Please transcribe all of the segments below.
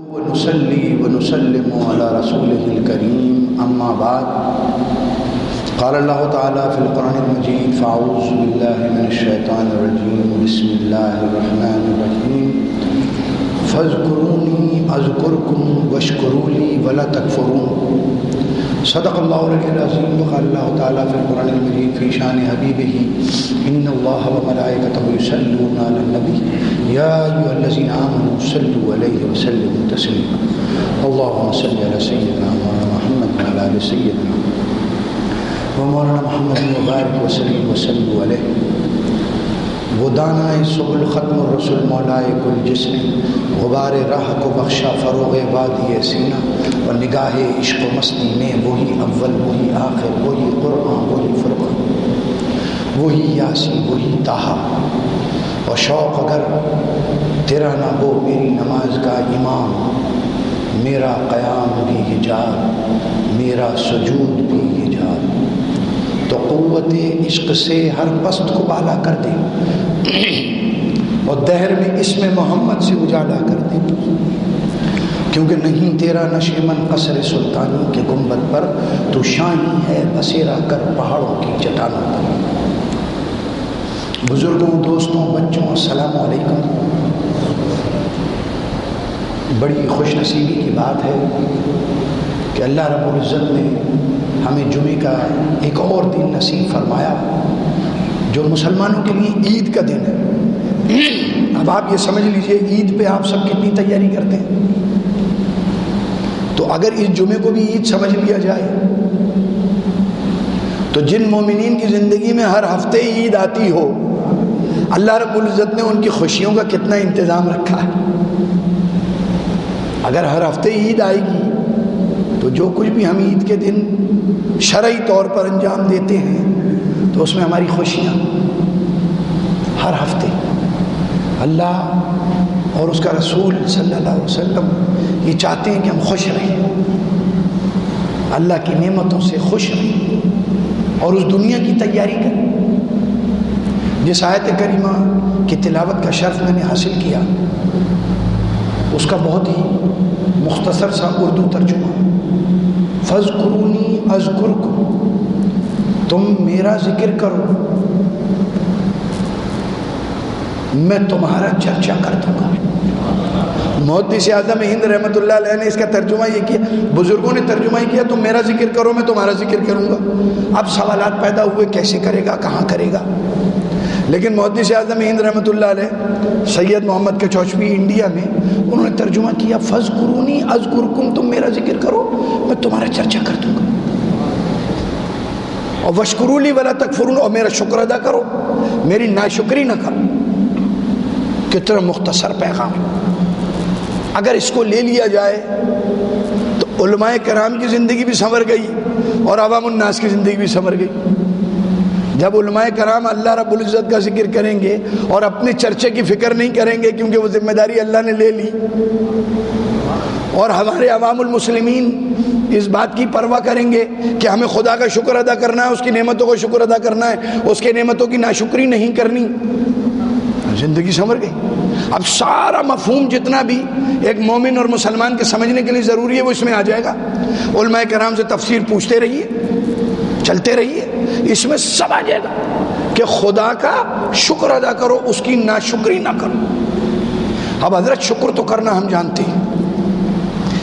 ونصلي ونسلم على رسوله الكريم أما بعد قال الله تعالى في القرآن المجيد فأعوذ بالله من الشيطان الرجيم بسم الله الرحمن الرحيم فاذكروني أذكركم واشكروا لي ولا تكفرون صدق الله العظيم وقال الله تعالى في القرآن المجيد في شان حبيبه إن الله وملائكته يصلون على النبي يا أيها الذين آمنوا صلوا عليه وسلموا تسليما اللهم صل على سيدنا محمد وعلى آل سيدنا ومولانا محمد وبارك وسلم وسلم علیہ وہ دانہ سبل ختم الرسل مولائے کل جس نے غبار راہ کو بخشا فروغ وادی سینہ اور نگاہ عشق و مستی میں وہی اول وہی آخر وہی قرآن وہی فرقان وہی یاسین وہی طٰہٰ اور شوق اگر تیرا نہ ہو میری نماز کا امام میرا قیام بھی حجاب میرا سجود بھی حجاب تو قوت عشق سے ہر پست کو بالا کر دے اور دہر میں اسم محمد سے اجالا کر دے کیونکہ نہیں تیرا نشیمن قصر سلطانی کے گنبد پر تو شاہی ہے بسیرا کر پہاڑوں کی چٹانوں پر بزرگوں دوستوں بچوں السلام علیکم بڑی خوش نصیبی کی بات ہے کہ اللہ رب العزت نے ہمیں جمعے کا ایک اور دن نصیب فرمایا جو مسلمانوں کے لیے عید کا دن ہے اب آپ یہ سمجھ لیجئے عید پہ آپ سب کتنی تیاری کرتے ہیں تو اگر اس جمعے کو بھی عید سمجھ لیا جائے تو جن مومنین کی زندگی میں ہر ہفتے عید آتی ہو اللہ رب العزت نے ان کی خوشیوں کا کتنا انتظام رکھا ہے اگر ہر ہفتے عید آئے گی تو جو کچھ بھی ہم عید کے دن شرعی طور پر انجام دیتے ہیں تو اس میں ہماری خوشیاں ہر ہفتے اللہ اور اس کا رسول صلی اللہ علیہ وسلم یہ چاہتے ہیں کہ ہم خوش رہیں اللہ کی نعمتوں سے خوش رہیں اور اس دنیا کی تیاری کریں جس آیت کریمہ کی تلاوت کا شرف میں نے حاصل کیا اس کا بہت ہی مختصر سا اردو ترجمہ فاذکرونی اذکرکم تم میرا ذکر کرو میں تمہارا چرچا کر دوں گا محدث اعظم ہند رحمۃ اللہ علیہ نے اس کا ترجمہ یہ کیا بزرگوں نے ترجمہ یہ کیا تم میرا ذکر کرو میں تمہارا ذکر کروں گا اب سوالات پیدا ہوئے کیسے کرے گا کہاں کرے گا لیکن محدث اعظم ہند رحمۃ اللہ علیہ سید محمد کے چوچوی انڈیا میں انہوں نے ترجمہ کیا فاذکرونی اذکرکم تم میرا ذکر کرو میں تمہارا چرچا کر دوں گا اور واشکروا لی ولا تکفرون اور میرا شکر ادا کرو میری ناشکری نہ کرو کتنا مختصر پیغام اگر اس کو لے لیا جائے تو علماء کرام کی زندگی بھی سنور گئی اور عوام الناس کی زندگی بھی سنور گئی جب علماء کرام اللہ رب العزت کا ذکر کریں گے اور اپنے چرچے کی فکر نہیں کریں گے کیونکہ وہ ذمہ داری اللہ نے لے لی اور ہمارے عوام المسلمین اس بات کی پرواہ کریں گے کہ ہمیں خدا کا شکر ادا کرنا ہے اس کی نعمتوں کا شکر ادا کرنا ہے اس کے نعمتوں کی ناشکری نہیں کرنی زندگی سنور گئی اب سارا مفہوم جتنا بھی ایک مومن اور مسلمان کے سمجھنے کے لیے ضروری ہے وہ اس میں آ جائے گا علماء کرام سے تفسیر پوچھتے رہیے چلتے رہیے اس میں سب آ جائے گا کہ خدا کا شکر ادا کرو اس کی ناشکری نہ کرو اب حضرت شکر تو کرنا ہم جانتے ہیں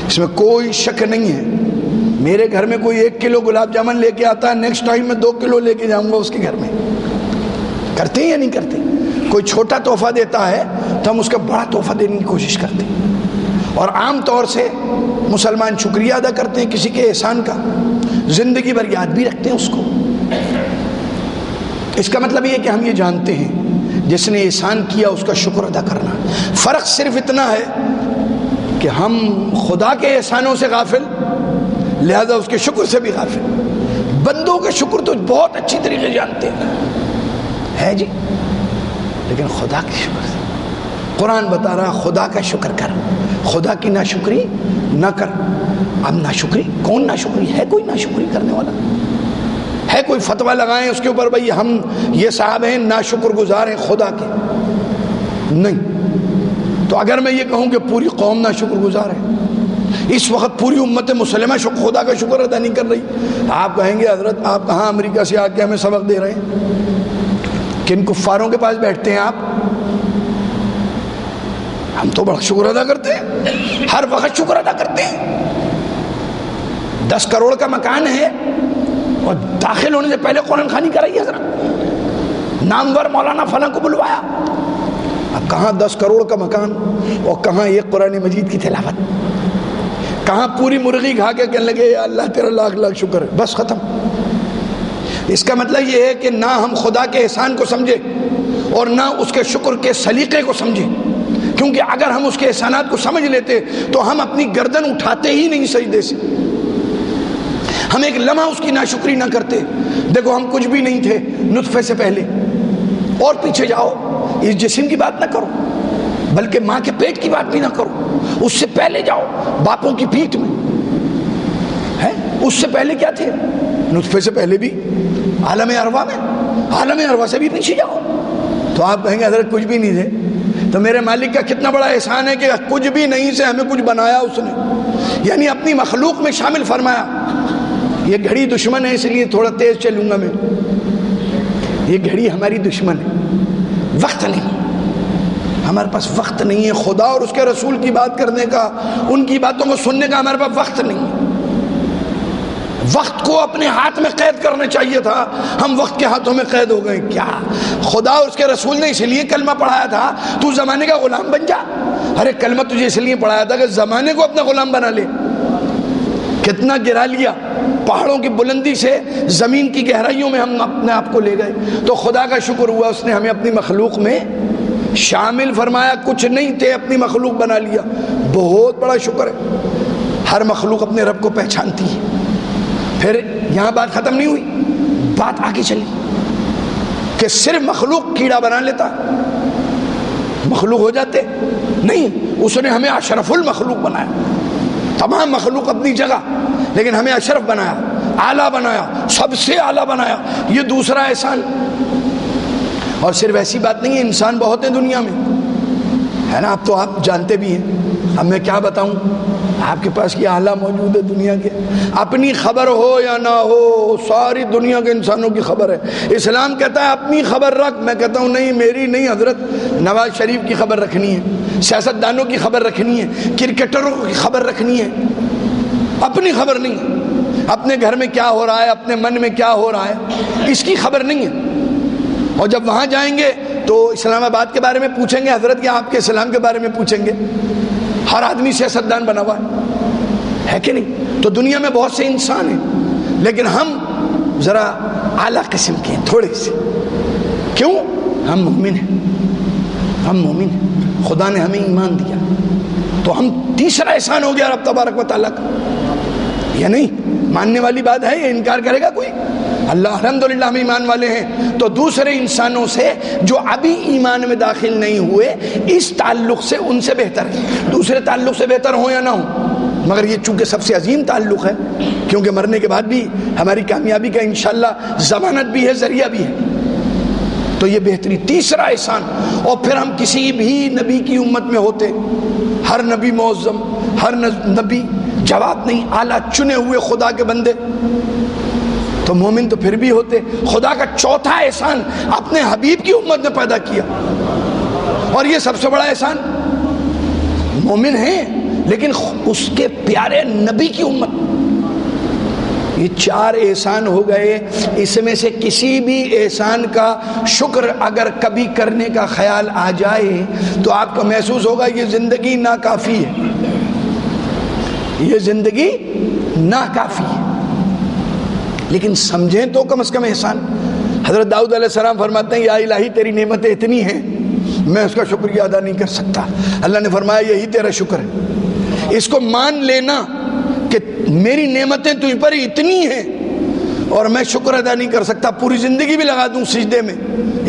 اس میں کوئی شک نہیں ہے میرے گھر میں کوئی 1 کلو گلاب جامن لے کے آتا ہے نیکسٹ ٹائم میں 2 کلو لے کے جاؤں گا اس کے گھر میں کرتے ہیں یا نہیں کرتے کوئی چھوٹا تحفہ دیتا ہے تو ہم اس کا بڑا تحفہ دینے کی کوشش کرتے ہیں اور عام طور سے مسلمان شکریہ ادا کرتے ہیں کسی کے احسان کا زندگی بھر یاد بھی رکھتے ہیں اس کو اس کا مطلب یہ ہے کہ ہم یہ جانتے ہیں جس نے احسان کیا اس کا شکر ادا کرنا فرق صرف اتنا ہے کہ ہم خدا کے احسانوں سے غافل لہذا اس کے شکر سے بھی غافل بندوں کے شکر تو بہت اچھی طریقے جانتے ہیں ہے جی لیکن خدا کے شکر سے قرآن بتا رہا خدا کا شکر کر خدا کی ناشکری نہ کر اب ناشکری کون ناشکری ہے کوئی ناشکری کرنے والا ہے کوئی فتویٰ لگائیں اس کے اوپر بھائی ہم یہ صاحب ہیں ناشکر گزار ہیں خدا کے نہیں تو اگر میں یہ کہوں کہ پوری قوم نا شکر گزار ہے، اس وقت پوری امت مسلمہ خدا کا شکر ادا نہیں کر رہی، آپ کہیں گے حضرت آپ کہاں امریکہ سے آ کے ہمیں سبق دے رہے ہیں؟ کن کفاروں کے پاس بیٹھتے ہیں آپ؟ ہم تو بڑا شکر ادا کرتے ہیں، ہر وقت شکر ادا کرتے ہیں۔ 10 کروڑ کا مکان ہے اور داخل ہونے سے پہلے قرآن خوانی کرائی حضرت، نامور مولانا فلاں کو بلوایا۔ اب کہاں 10 کروڑ کا مکان اور کہاں ایک قرآن مجید کی تلاوت، کہاں پوری مرغی کھا کے کہنے لگے یا اللہ تیرا لاکھ لاکھ شکر ہے، بس ختم۔ اس کا مطلب یہ ہے کہ نہ ہم خدا کے احسان کو سمجھے اور نہ اس کے شکر کے سلیقے کو سمجھے، کیونکہ اگر ہم اس کے احسانات کو سمجھ لیتے تو ہم اپنی گردن اٹھاتے ہی نہیں سجدے سے، ہم ایک لمحہ اس کی ناشکری نہ کرتے۔ دیکھو ہم کچھ بھی نہیں تھے نطفے سے پہلے، اور پیچھے جاؤ، اس جسم کی بات نہ کرو بلکہ ماں کے پیٹ کی بات بھی نہ کرو، اس سے پہلے جاؤ باپوں کی پیٹ میں ہے، اس سے پہلے کیا تھے؟ نطفے سے پہلے بھی عالم ارواح میں، عالم ارواح سے بھی پیچھے جاؤ تو آپ کہیں گے حضرت کچھ بھی نہیں تھے۔ تو میرے مالک کا کتنا بڑا احسان ہے کہ کچھ بھی نہیں سے ہمیں کچھ بنایا اس نے، یعنی اپنی مخلوق میں شامل فرمایا۔ یہ گھڑی دشمن ہے اس لیے تھوڑا تیز چلوں گا میں، یہ گھڑی ہماری دشمن ہے، وقت نہیں، ہمارے پاس وقت نہیں ہے خدا اور اس کے رسول کی بات کرنے کا، ان کی باتوں کو سننے کا ہمارے پاس وقت نہیں ہے۔ وقت کو اپنے ہاتھ میں قید کرنا چاہیے تھا، ہم وقت کے ہاتھوں میں قید ہو گئے۔ کیا خدا اور اس کے رسول نے اس لیے کلمہ پڑھایا تھا تو زمانے کا غلام بن جا؟ ارے کلمہ تجھے اس لیے پڑھایا تھا کہ زمانے کو اپنا غلام بنا لے۔ کتنا گرا لیا، پہاڑوں کی بلندی سے زمین کی گہرائیوں میں ہم اپنے آپ کو لے گئے۔ تو خدا کا شکر ہوا اس نے ہمیں اپنی مخلوق میں شامل فرمایا، کچھ نہیں تھے اپنی مخلوق بنا لیا، بہت بڑا شکر ہے۔ ہر مخلوق اپنے رب کو پہچانتی ہے۔ پھر یہاں بات ختم نہیں ہوئی، بات آگے چلی کہ صرف مخلوق کیڑا بنا لیتا مخلوق ہو جاتے نہیں، اس نے ہمیں اشرف المخلوق بنایا، تمام مخلوق اپنی جگہ، لیکن ہمیں اشرف بنایا، اعلیٰ بنایا، سب سے اعلیٰ بنایا، یہ دوسرا احسان۔ اور صرف ایسی بات نہیں ہے، انسان بہت ہیں دنیا میں، ہے نا، اب تو آپ جانتے بھی ہیں، اب میں کیا بتاؤں، آپ کے پاس یہ اعلیٰ موجود ہے دنیا کے، اپنی خبر ہو یا نہ ہو ساری دنیا کے انسانوں کی خبر ہے۔ اسلام کہتا ہے اپنی خبر رکھ، میں کہتا ہوں نہیں میری نہیں حضرت، نواز شریف کی خبر رکھنی ہے، سیاستدانوں کی خبر رکھنی ہے، کرکٹروں کی خبر رکھنی ہے، اپنی خبر نہیں، اپنے گھر میں کیا ہو رہا ہے، اپنے من میں کیا ہو رہا ہے، اس کی خبر نہیں ہے۔ اور جب وہاں جائیں گے تو اسلام آباد کے بارے میں پوچھیں گے حضرت کیا آپ کے اسلام کے بارے میں پوچھیں گے، ہر آدمی سیاستدان بنا ہوا ہے کہ نہیں؟ تو دنیا میں بہت سے انسان ہیں لیکن ہم ذرا اعلیٰ قسم کے ہیں تھوڑے سے، کیوں؟ ہم مومن ہیں، ہم مومن ہیں، خدا نے ہمیں ایمان دیا تو ہم تیسرا احسان ہو گیا رب تبارک و تعالیٰ کا، یا نہیں؟ ماننے والی بات ہے، یہ انکار کرے گا کوئی؟ اللہ الحمدللہ ہم ایمان والے ہیں، تو دوسرے انسانوں سے جو ابھی ایمان میں داخل نہیں ہوئے اس تعلق سے ان سے بہتر ہے، دوسرے تعلق سے بہتر ہوں یا نہ ہوں، مگر یہ چونکہ سب سے عظیم تعلق ہے کیونکہ مرنے کے بعد بھی ہماری کامیابی کا انشاءاللہ ضمانت بھی ہے، ذریعہ بھی ہے، تو یہ بہتری تیسرا احسان۔ اور پھر ہم کسی بھی نبی کی امت میں ہوتے، ہر نبی معظم، ہر نبی جواب نہیں، اعلیٰ چنے ہوئے خدا کے بندے، تو مومن تو پھر بھی ہوتے۔ خدا کا چوتھا احسان اپنے حبیب کی امت نے پیدا کیا، اور یہ سب سے بڑا احسان، مومن ہیں لیکن اس کے پیارے نبی کی امت۔ یہ 4 احسان ہو گئے، اس میں سے کسی بھی احسان کا شکر اگر کبھی کرنے کا خیال آ جائے تو آپ کو محسوس ہوگا یہ زندگی ناکافی ہے، یہ زندگی ناکافی ہے، لیکن سمجھیں تو کم از کم احسان۔ حضرت داؤد علیہ السلام فرماتے ہیں یا الہی تیری نعمتیں اتنی ہیں میں اس کا شکریہ ادا نہیں کر سکتا۔ اللہ نے فرمایا یہی تیرا شکر ہے، اس کو مان لینا کہ میری نعمتیں تجھ پر اتنی ہیں اور میں شکر ادا نہیں کر سکتا، پوری زندگی بھی لگا دوں سجدے میں،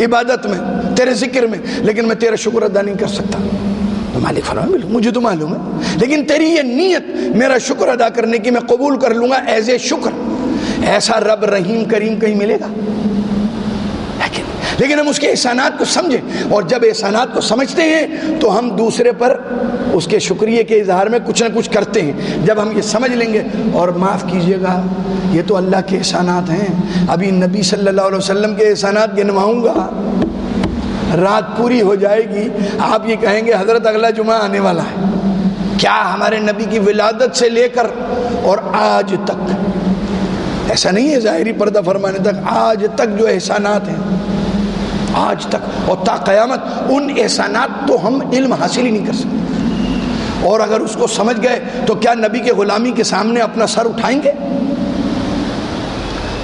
عبادت میں، تیرے ذکر میں، لیکن میں تیرا شکر ادا نہیں کر سکتا۔ تو مالک فرمایا مجھے تو معلوم ہے، لیکن تیری یہ نیت میرا شکر ادا کرنے کی میں قبول کر لوں گا ایز اے شکر۔ ایسا رب رحیم کریم کہیں ملے گا؟ لیکن ہم اس کے احسانات کو سمجھیں، اور جب احسانات کو سمجھتے ہیں تو ہم دوسرے پر اس کے شکریہ کے اظہار میں کچھ نہ کچھ کرتے ہیں۔ جب ہم یہ سمجھ لیں گے، اور معاف کیجئے گا یہ تو اللہ کے احسانات ہیں، ابھی نبی صلی اللہ علیہ وسلم کے احسانات گنواؤں گا، رات پوری ہو جائے گی، آپ یہ کہیں گے حضرت اگلا جمعہ آنے والا ہے۔ کیا ہمارے نبی کی ولادت سے لے کر اور آج تک، ایسا نہیں ہے ظاہری پردہ فرمانے تک، آج تک جو احسانات ہیں، آج تک اور تا قیامت، ان احسانات تو ہم علم حاصل ہی نہیں کر سکتے۔ اور اگر اس کو سمجھ گئے تو کیا نبی کے غلامی کے سامنے اپنا سر اٹھائیں گے؟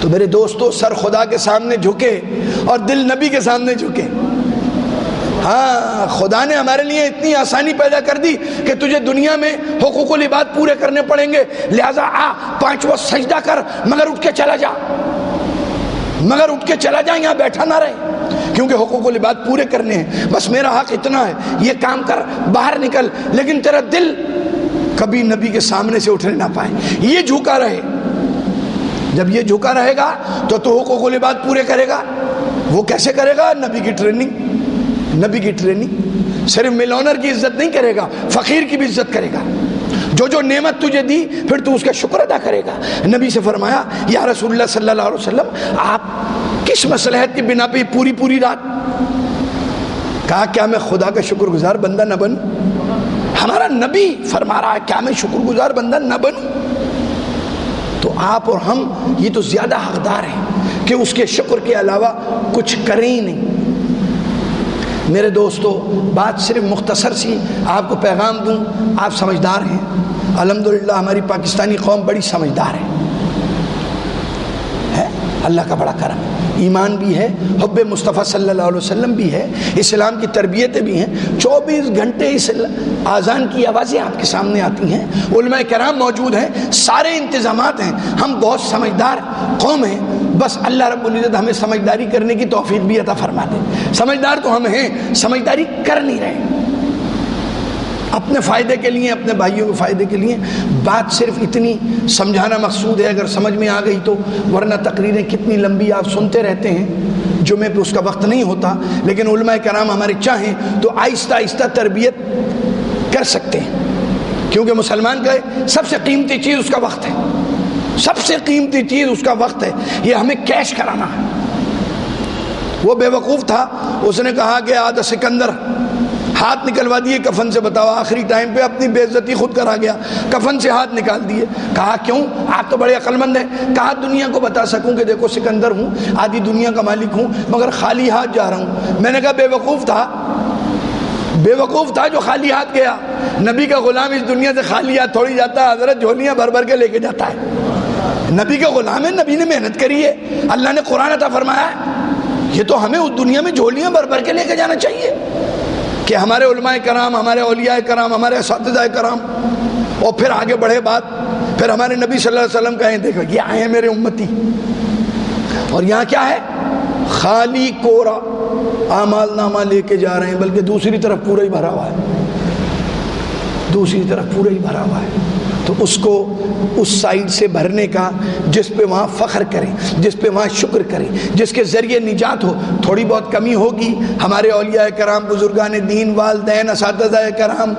تو میرے دوستو، سر خدا کے سامنے جھکے اور دل نبی کے سامنے جھکے۔ ہاں، خدا نے ہمارے لیے اتنی آسانی پیدا کر دی کہ تجھے دنیا میں حقوق العباد پورے کرنے پڑیں گے، لہذا آ 5 وقت سجدہ کر، مگر اٹھ کے چلا جا، مگر اٹھ کے چلا جا، یہاں بیٹھا نہ رہے، کیونکہ حقوق العباد پورے کرنے ہیں، بس میرا حق اتنا ہے، یہ کام کر، باہر نکل، لیکن تیرا دل کبھی نبی کے سامنے سے اٹھنے نہ پائے، یہ جھکا رہے۔ جب یہ جھکا رہے گا تو حقوق العباد پورے کرے گا۔ وہ کیسے کرے گا؟ نبی کی ٹریننگ، نبی کی ٹریننگ۔ صرف ملونر کی عزت نہیں کرے گا، فقیر کی بھی عزت کرے گا۔ جو نعمت تجھے دی پھر تو اس کا شکر ادا کرے گا۔ نبی سے فرمایا، یا رسول اللہ صلی اللہ علیہ وسلم، آپ کس مصلحت کی بنا پہ پوری رات؟ کہا، کیا میں خدا کا شکر گزار بندہ نہ بنوں؟ ہمارا نبی فرما رہا ہے، کیا میں شکر گزار بندہ نہ بنوں؟ تو آپ اور ہم یہ تو زیادہ حقدار ہیں کہ اس کے شکر کے علاوہ کچھ کریں ہی نہیں۔ میرے دوستو، بات صرف مختصر سی آپ کو پیغام دوں، آپ سمجھدار ہیں، الحمدللہ ہماری پاکستانی قوم بڑی سمجھدار ہے، اللہ کا بڑا کرم، ایمان بھی ہے، حب مصطفیٰ صلی اللہ علیہ وسلم بھی ہے، اسلام کی تربیتیں بھی ہیں، 24 گھنٹے آذان کی آوازیں آپ کے سامنے آتی ہیں، علماء کرام موجود ہیں، سارے انتظامات ہیں، ہم بہت سمجھدار قوم ہیں، بس اللہ رب العزت ہمیں سمجھداری کرنے کی توفیق بھی عطا فرما دے۔ سمجھدار تو ہم ہیں، سمجھداری کر نہیں رہے، اپنے فائدے کے لیے، اپنے بھائیوں کے فائدے کے لیے۔ بات صرف اتنی سمجھانا مقصود ہے، اگر سمجھ میں آ گئی تو، ورنہ تقریریں کتنی لمبی آپ سنتے رہتے ہیں، جمعے پہ اس کا وقت نہیں ہوتا، لیکن علماء کرام ہمارے چاہیں تو آہستہ آہستہ تربیت کر سکتے ہیں، کیونکہ مسلمان کا سب سے قیمتی چیز اس کا وقت ہے، سب سے قیمتی چیز اس کا وقت ہے، یہ ہمیں کیش کرانا ہے۔ وہ بے وقوف تھا، اس نے کہا کہ آدھا سکندر ہاتھ نکلوا دیے کفن سے، بتاؤ، آخری ٹائم پہ اپنی بے عزتی خود کرا گیا، کفن سے ہاتھ نکال دیے۔ کہا کیوں؟ آپ تو بڑے عقل مند ہیں۔ کہا دنیا کو بتا سکوں کہ دیکھو سکندر ہوں، آدھی دنیا کا مالک ہوں، مگر خالی ہاتھ جا رہا ہوں۔ میں نے کہا بے وقوف تھا جو خالی ہاتھ گیا، نبی کا غلام اس دنیا سے خالی ہاتھ تھوڑی جاتا ہے، حضرت جھولیاں بھر بھر کے لے کے جاتا ہے، نبی کا غلام ہے، نبی نے محنت کری ہے، اللہ نے قرآن عطا فرمایا ہے، یہ تو ہمیں اس دنیا میں جھولیاں بھر بھر کے لے کے جانا چاہیے کہ ہمارے علماء کرام، ہمارے اولیاء کرام، ہمارے اساتذہ کرام، اور پھر آگے بڑھے بات، پھر ہمارے نبی صلی اللہ علیہ وسلم کہیں دیکھو یہ آئے ہیں میرے امتی، اور یہاں کیا ہے؟ خالی کورا اعمال نامہ لے کے جا رہے ہیں، بلکہ دوسری طرف پورا ہی بھرا ہوا ہے، دوسری طرف پورا ہی بھرا ہوا ہے۔ تو اس کو اس سائڈ سے بھرنے کا، جس پہ وہاں فخر کریں، جس پہ وہاں شکر کریں، جس کے ذریعے نجات ہو۔ تھوڑی بہت کمی ہوگی، ہمارے اولیاء کرام، بزرگان دین، والدین، اساتذہ کرام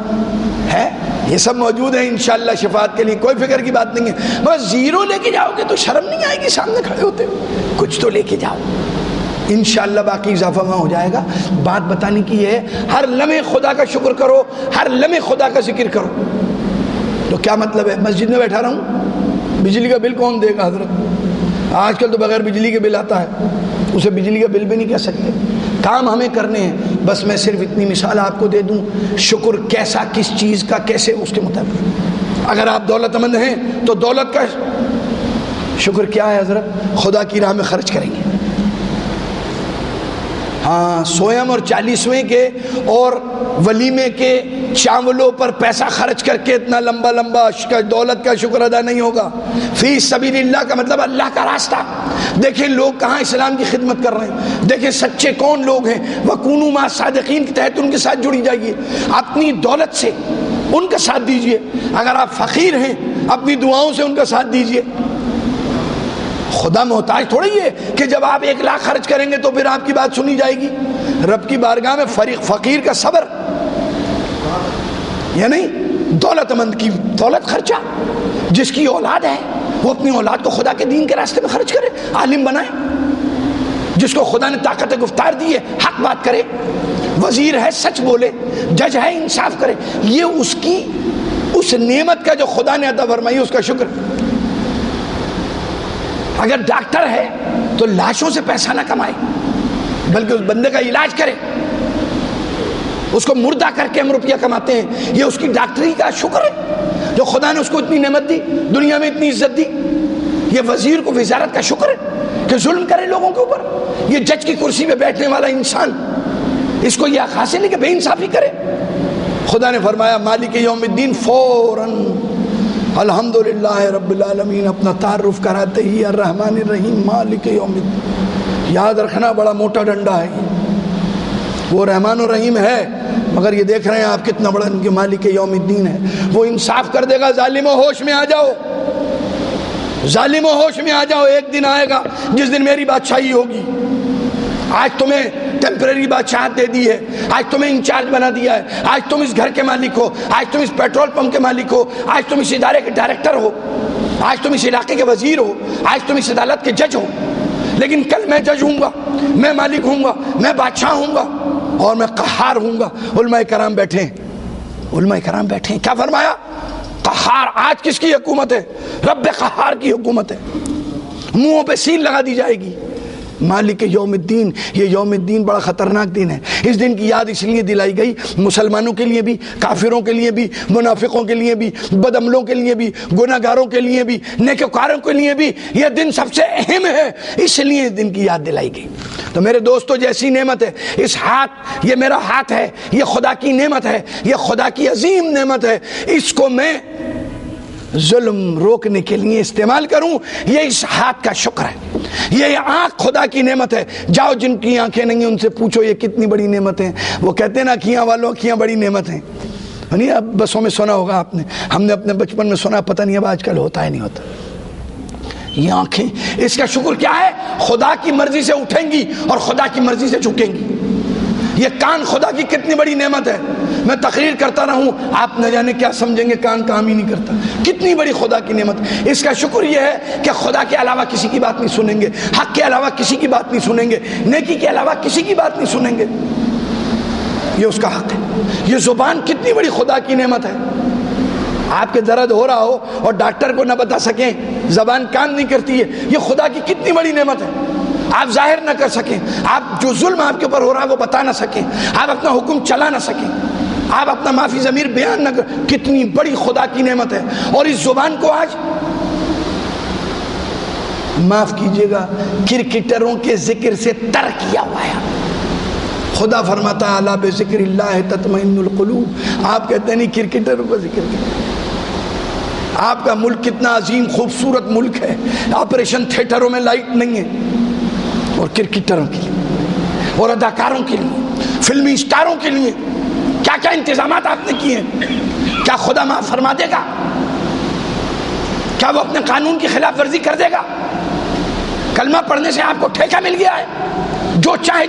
ہے، یہ سب موجود ہیں انشاءاللہ شفاعت کے لیے، کوئی فکر کی بات نہیں ہے۔ بس زیرو لے کے جاؤ گے تو شرم نہیں آئے گی سامنے کھڑے ہوتے، کچھ تو لے کے جاؤ، انشاءاللہ باقی اضافہ وہاں ہو جائے گا۔ بات بتانے کی یہ ہے، ہر لمحے خدا کا شکر کرو، ہر لمحے خدا کا ذکر کرو۔ تو کیا مطلب ہے؟ مسجد میں بیٹھا رہا ہوں، بجلی کا بل کون دے گا حضرت؟ آج کل تو بغیر بجلی کے بل آتا ہے، اسے بجلی کا بل بھی نہیں کہہ سکتے۔ کام ہمیں کرنے ہیں، بس میں صرف اتنی مثال آپ کو دے دوں، شکر کیسا، کس چیز کا، کیسے، اس کے مطابق۔ اگر آپ دولت مند ہیں تو دولت کا شکر کیا ہے حضرت؟ خدا کی راہ میں خرچ کریں گے۔ ہاں، سویم اور 40ویں کے اور ولیمے کے چاولوں پر پیسہ خرچ کر کے اتنا لمبا لمبا دولت کا شکر ادا نہیں ہوگا۔ فی سبیل اللہ کا مطلب اللہ کا راستہ۔ دیکھیں لوگ کہاں اسلام کی خدمت کر رہے ہیں، دیکھیں سچے کون لوگ ہیں۔ وَكُونُوا مَعَ الصَّادِقِينَ کے تحت ان کے ساتھ جڑی جائیے، اپنی دولت سے ان کا ساتھ دیجئے۔ اگر آپ فقیر ہیں، اپنی دعاؤں سے ان کا ساتھ دیجئے۔ خدا محتاج تھوڑی ہے کہ جب آپ 1 لاکھ خرچ کریں گے تو پھر آپ کی بات سنی جائے گی. رب کی بارگاہ میں فقیر کا صبر، یا نہیں دولت مند کی دولت خرچہ. جس کی اولاد ہے وہ اپنی اولاد کو خدا کے دین کے راستے میں خرچ کرے، عالم بنائے. جس کو خدا نے طاقت گفتار دی ہے حق بات کرے، وزیر ہے سچ بولے، جج ہے انصاف کرے. یہ اس نعمت کا جو خدا نے عطا فرمائی اس کا شکر. اگر ڈاکٹر ہے تو لاشوں سے پیسہ نہ کمائے بلکہ اس بندے کا علاج کرے. اس کو مردہ کر کے ہم روپیہ کماتے ہیں، یہ اس کی ڈاکٹری کا شکر ہے جو خدا نے اس کو اتنی نعمت دی، دنیا میں اتنی عزت دی. یہ وزیر کو وزارت کا شکر ہے کہ ظلم کرے لوگوں کے اوپر. یہ جج کی کرسی پہ بیٹھنے والا انسان، اس کو یہ حق حاصل نہیں کہ بے انصافی کرے. خدا نے فرمایا مالک یوم الدین فوراً الحمدللہ رب العالمین اپنا تعارف کراتے ہی الرحمن الرحیم مالک یوم الدین. یاد رکھنا بڑا موٹا ڈنڈا ہے وہ رحمان الرحیم ہے، مگر یہ دیکھ رہے ہیں آپ کتنا بڑا ان کے مالک یوم الدین ہے. وہ انصاف کر دے گا. ظالموں ہوش میں آ جاؤ، ظالموں ہوش میں آ جاؤ. ایک دن آئے گا جس دن میری بادشاہی ہوگی. آج تمہیں ٹیمپریری بادشاہت دے دی ہے، آج تمہیں انچارج بنا دیا ہے، آج تم اس گھر کے مالک ہو، آج تم اس پیٹرول پمپ کے مالک ہو، آج تم اس ادارے کے ڈائریکٹر ہو، آج تم اس علاقے کے وزیر ہو، آج تم اس عدالت کے جج ہو. لیکن کل میں جج ہوں گا، میں مالک ہوں گا، میں بادشاہ ہوں گا اور میں قہار ہوں گا. علماء کرام بیٹھے ہیں، علماء کرام بیٹھے ہیں. کیا فرمایا؟ قہار. آج کس کی حکومت ہے؟ رب قہار کی حکومت ہے. منہوں پہ سیل لگا دی جائے گی. مالک یوم الدین. یہ یوم الدین بڑا خطرناک دن ہے. اس دن کی یاد اس لیے دلائی گئی مسلمانوں کے لیے بھی، کافروں کے لیے بھی، منافقوں کے لیے بھی، بدعملوں کے لیے بھی، گناہ گاروں کے لیے بھی، نیکوکاروں کے لیے بھی. یہ دن سب سے اہم ہے، اس لیے اس دن کی یاد دلائی گئی. تو میرے دوستو جیسی نعمت ہے اس ہاتھ، یہ میرا ہاتھ ہے، یہ خدا کی نعمت ہے، یہ خدا کی عظیم نعمت ہے. اس کو میں ظلم روکنے کے لیے استعمال کروں، یہ اس ہاتھ کا شکر ہے. یہ آنکھ خدا کی نعمت ہے. جاؤ جن کی آنکھیں نہیں ہیں ان سے پوچھو یہ کتنی بڑی نعمت ہیں. وہ کہتے ہیں نا کھیاں والوں کھیاں بڑی نعمت ہیں. نہیں اب بسوں میں سنا ہوگا آپ نے، ہم نے اپنے بچپن میں سنا، پتہ نہیں اب آج کل ہوتا ہے نہیں ہوتا. یہ آنکھیں اس کا شکر کیا ہے؟ خدا کی مرضی سے اٹھیں گی اور خدا کی مرضی سے جھکیں گی. یہ کان خدا کی کتنی بڑی نعمت ہے. میں تقریر کرتا رہوں آپ نہ جانے کیا سمجھیں گے، کان کام ہی نہیں کرتا. کتنی بڑی خدا کی نعمت. اس کا شکر یہ ہے کہ خدا کے علاوہ کسی کی بات نہیں سنیں گے، حق کے علاوہ کسی کی بات نہیں سنیں گے، نیکی کے علاوہ کسی کی بات نہیں سنیں گے. یہ اس کا حق ہے. یہ زبان کتنی بڑی خدا کی نعمت ہے. آپ کے درد ہو رہا ہو اور ڈاکٹر کو نہ بتا سکیں، زبان کام نہیں کرتی ہے، یہ خدا کی کتنی بڑی نعمت ہے. آپ ظاہر نہ کر سکیں، آپ جو ظلم آپ کے اوپر ہو رہا ہے وہ بتا نہ سکیں، آپ اپنا حکم چلا نہ سکیں، آپ اپنا معافی ضمیر بیان نہ کر. کتنی بڑی خدا کی نعمت ہے. اور اس زبان کو آج معاف کیجئے گا کرکٹروں کے ذکر سے تر کیا ہوا ہے. خدا فرماتا ہے الا بذکر اللہ تطمئن القلوب. آپ کہتے ہیں نہیں کرکٹروں کا ذکر کیا. آپ کا ملک کتنا عظیم خوبصورت ملک ہے، آپریشن تھیٹروں میں لائٹ نہیں ہے، اور کرکٹروں کے لیے اور اداکاروں کے لیے، فلمی اسٹاروں کے لیے کیا کیا انتظامات آپ نے کیے ہیں. کیا خدا معاف فرما دے گا؟ کیا وہ اپنے قانون کی خلاف ورزی کر دے گا؟ کلمہ پڑھنے سے آپ کو ٹھیکہ مل گیا ہے، جو چاہے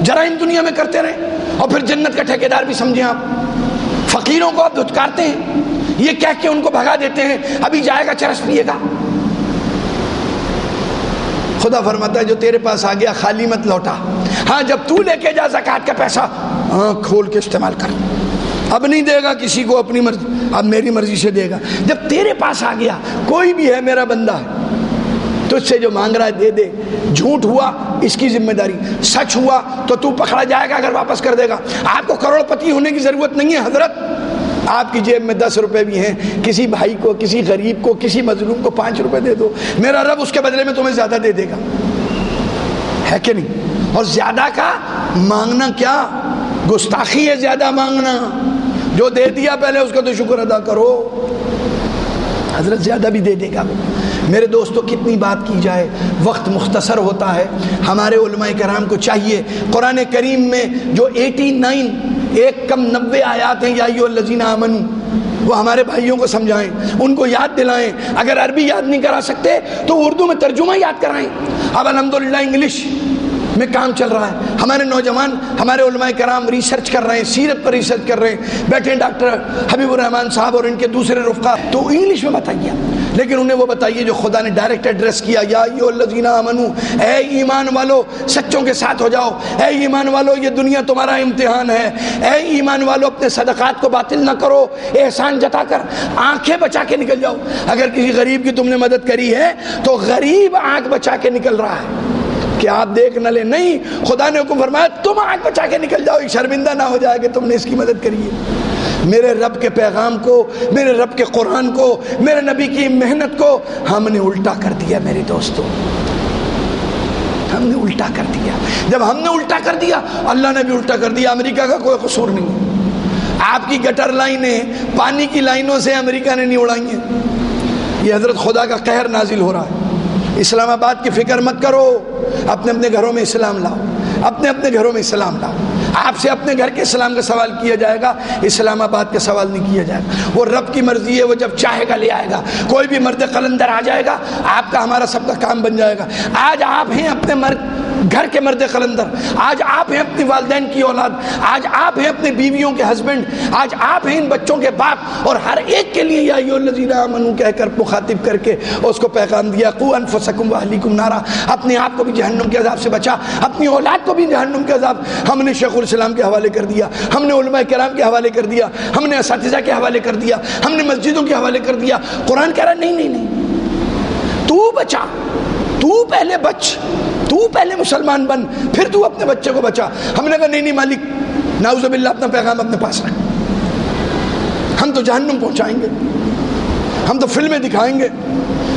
جرائم دنیا میں کرتے رہے اور پھر جنت کا ٹھیکیدار بھی سمجھیں. آپ فقیروں کو آپ دھتکارتے ہیں، یہ کہہ کے ان کو بھگا دیتے ہیں ابھی جائے گا چرس پیے گا. خدا فرماتا ہے جو تیرے پاس آ گیا خالی مت لوٹا. ہاں جب تو لے کے جا زکوٰۃ کا پیسہ کھول کے استعمال کر. اب نہیں دے گا کسی کو اپنی مرضی، اب میری مرضی سے دے گا. جب تیرے پاس آ گیا، کوئی بھی ہے میرا بندہ تجھ سے جو مانگ رہا ہے دے دے. جھوٹ ہوا اس کی ذمہ داری، سچ ہوا تو تو پکڑا جائے گا اگر واپس کر دے گا. آپ کو کروڑ پتی ہونے کی ضرورت نہیں ہے حضرت. آپ کی جیب میں 10 روپے بھی ہیں، کسی بھائی کو، کسی غریب کو، کسی مظلوم کو 5 روپے دے دو، میرا رب اس کے بدلے میں تمہیں زیادہ دے دے گا. ہے کہ نہیں؟ اور زیادہ کا مانگنا کیا گستاخی ہے. زیادہ مانگنا، جو دے دیا پہلے اس کا تو شکر ادا کرو. حضرت زیادہ بھی دے دے گا. میرے دوستو کتنی بات کی جائے، وقت مختصر ہوتا ہے. ہمارے علماء کرام کو چاہیے قرآن کریم میں جو 89 ایک کم 90 آیات ہیں یا ایھا الذین آمنو، وہ ہمارے بھائیوں کو سمجھائیں، ان کو یاد دلائیں، اگر عربی یاد نہیں کرا سکتے تو اردو میں ترجمہ یاد کرائیں۔ اب الحمدللہ انگلش میں کام چل رہا ہے، ہمارے نوجوان، ہمارے علماء کرام ریسرچ کر رہے ہیں، سیرت پر ریسرچ کر رہے ہیں، بیٹھے ڈاکٹر حبیب الرحمان صاحب اور ان کے دوسرے رفقا، تو انگلش میں بتائیے، لیکن انہیں وہ بتائیے جو خدا نے ڈائریکٹ ایڈریس کیا، یا ایھا الذین آمنو، اے ایمان والو سچوں کے ساتھ ہو جاؤ، اے ایمان والو یہ دنیا تمہارا امتحان ہے، اے ایمان والو اپنے صدقات کو باطل نہ کرو، احسان جتا کر آنکھیں بچا کے نکل جاؤ۔ اگر کسی غریب کی تم نے مدد کری ہے تو غریب آنکھ بچا کے نکل رہا ہے کہ آپ دیکھ نہ لیں، نہیں، خدا نے حکم فرمایا تم آنکھ بچا کے نکل جاؤ، شرمندہ نہ ہو جائے کہ تم نے اس کی مدد کری ہے۔ میرے رب کے پیغام کو، میرے رب کے قرآن کو، میرے نبی کی محنت کو ہم نے الٹا کر دیا میرے دوستوں، ہم نے الٹا کر دیا۔ جب ہم نے الٹا کر دیا، اللہ نے بھی الٹا کر دیا۔ امریکہ کا کوئی قصور نہیں، آپ کی گٹر لائنیں پانی کی لائنوں سے امریکہ نے نہیں اڑائی ہیں، یہ حضرت خدا کا قہر نازل ہو رہا ہے۔ اسلام آباد کی فکر مت کرو، اپنے اپنے گھروں میں اسلام لاؤ، اپنے اپنے گھروں میں اسلام لاؤ۔ آپ سے اپنے گھر کے اسلام کا سوال کیا جائے گا، اسلام آباد کا سوال نہیں کیا جائے گا۔ وہ رب کی مرضی ہے، وہ جب چاہے گا لے آئے گا۔ کوئی بھی مرد قلندر آ جائے گا، آپ کا ہمارا سب کا کام بن جائے گا۔ آج آپ ہیں اپنے گھر کے مرد قلندر، آج آپ ہیں اپنی والدین کی اولاد، آج آپ ہیں اپنے بیویوں کے ہسبینڈ، آج آپ ہیں ان بچوں کے باپ، اور ہر ایک کے لیے یا ایھا الذین آمنو کہہ کر مخاطب کر کے اس کو پیغام دیا، قوا انفسکم واہلیکم نارا، اپنے آپ کو بھی جہنم کے عذاب سے بچا، اپنی اولاد کو بھی جہنم کے عذاب۔ ہم نے شیخ الاسلام کے حوالے کر دیا، ہم نے علماء کرام کے حوالے کر دیا، ہم نے اساتذہ کے حوالے کر دیا، ہم نے مسجدوں کے حوالے کر دیا۔ قرآن کہہ رہا نہیں نہیں نہیں، تو بچا، تو پہلے بچ، تو پہلے مسلمان بن، پھر تو اپنے بچے کو بچا۔ ہم نے کہا نہیں نہیں مالک، نعوذ باللہ، اپنا پیغام اپنے پاس رکھ، ہم تو جہنم پہنچائیں گے، ہم تو فلمیں دکھائیں گے،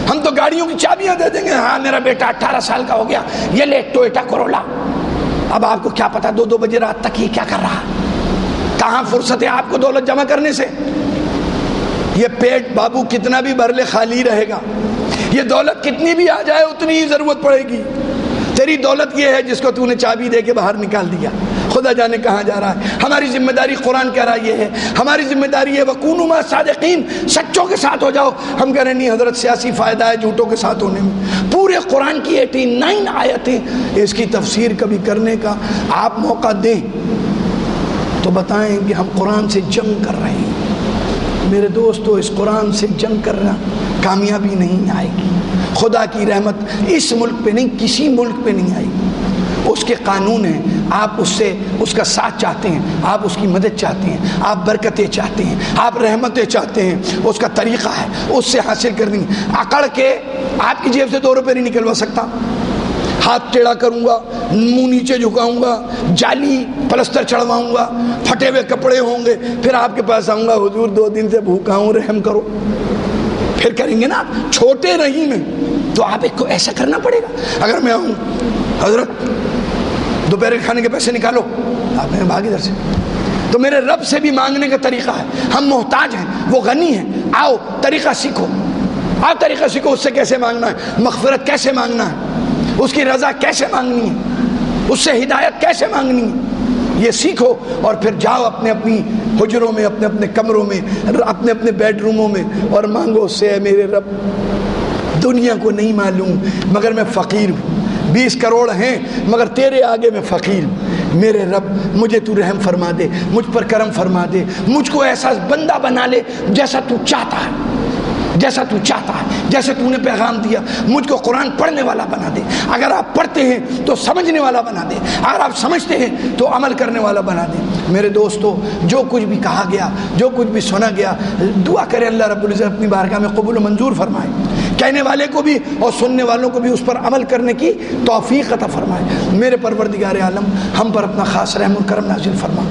ہم تو گاڑیوں کی چابیاں دے دیں گے، ہاں میرا بیٹا 18 سال کا ہو گیا، یہ لے ٹویوٹا کرولا۔ اب آپ کو کیا پتا 2 بجے رات تک یہ کیا کر رہا، کہاں فرصت ہے آپ کو دولت جمع کرنے سے؟ یہ پیٹ بابو کتنا بھی بھر لے خالی رہے گا، یہ دولت کتنی بھی آ جائے اتنی ہی ضرورت پڑے گی۔ تیری دولت یہ ہے جس کو تو نے چابی دے کے باہر نکال دیا، خدا جانے کہاں جا رہا ہے۔ ہماری ذمہ داری، قرآن کہہ رہا یہ ہے، ہماری ذمہ داری ہے وَكُونُوا مَعَ الصَّادِقِينَ، سچوں کے ساتھ ہو جاؤ۔ ہم کہہ رہے ہیں نہیں حضرت، سیاسی فائدہ ہے جھوٹوں کے ساتھ ہونے میں۔ پورے قرآن کی 89 آیتیں، اس کی تفسیر کبھی کرنے کا آپ موقع دیں تو بتائیں کہ ہم قرآن سے جنگ کر رہے ہیں۔ میرے دوستو، اس قرآن سے جنگ کرنا کامیابی نہیں آئے گی۔ خدا کی رحمت اس ملک پہ نہیں، کسی ملک پہ نہیں آئے گی۔ اس کے قانون ہیں، آپ اس سے اس کا ساتھ چاہتے ہیں، آپ اس کی مدد چاہتے ہیں، آپ برکتیں چاہتے ہیں، آپ رحمتیں چاہتے ہیں، اس کا طریقہ ہے، اس سے حاصل کرنی۔ اکڑ کے آپ کی جیب سے 2 روپے نہیں نکلوا سکتا، ہاتھ ٹیڑھا کروں گا، منہ نیچے جھکاؤں گا، جعلی پلستر چڑھواؤں گا، پھٹے ہوئے کپڑے ہوں گے، پھر آپ کے پاس آؤں گا، حضور 2 دن سے بھوکا ہوں، رحم کرو، پھر کریں گے نا۔ چھوٹے رحیم ہیں تو آپ ایک کو ایسا کرنا پڑے گا۔ اگر میں آؤں، حضرت دوپہر کے کھانے کے پیسے نکالو، آپ نے بھاگ ادھر سے، تو میرے رب سے بھی مانگنے کا طریقہ ہے۔ ہم محتاج ہیں، وہ غنی ہیں، آؤ طریقہ سیکھو، آؤ طریقہ سیکھو، اس سے کیسے مانگنا ہے، مغفرت کیسے مانگنا ہے، اس کی رضا کیسے مانگنی ہے، اس سے ہدایت کیسے مانگنی ہے، یہ سیکھو، اور پھر جاؤ اپنے اپنی حجروں میں، اپنے اپنے کمروں میں، اپنے اپنے بیڈ روموں میں، اور مانگو اس سے، اے میرے رب، دنیا کو نہیں معلوم مگر میں فقیر ہوں، 20 کروڑ ہیں مگر تیرے آگے میں فقیر ہوں، میرے رب مجھے تو رحم فرما دے، مجھ پر کرم فرما دے، مجھ کو ایسا بندہ بنا لے جیسا تو چاہتا ہے، جیسا تو چاہتا ہے، جیسے تو نے پیغام دیا، مجھ کو قرآن پڑھنے والا بنا دے، اگر آپ پڑھتے ہیں تو سمجھنے والا بنا دے، اگر آپ سمجھتے ہیں تو عمل کرنے والا بنا دے۔ میرے دوستو، جو کچھ بھی کہا گیا، جو کچھ بھی سنا گیا، دعا کرے اللہ رب العزت اپنی بارگاہ میں قبول و منظور فرمائے، کہنے والے کو بھی اور سننے والوں کو بھی اس پر عمل کرنے کی توفیق عطا فرمائے۔ میرے پروردگار عالم، ہم پر اپنا خاص رحم و کرم نازل فرما،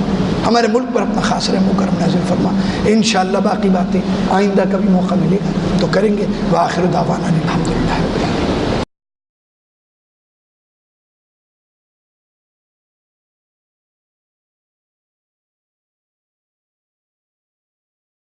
ہمارے ملک پر اپنا خاص رحم و کرم نازل فرما۔ انشاءاللہ باقی باتیں آئندہ کبھی موقع ملے گا تو کریں گے۔ وآخر دعوانا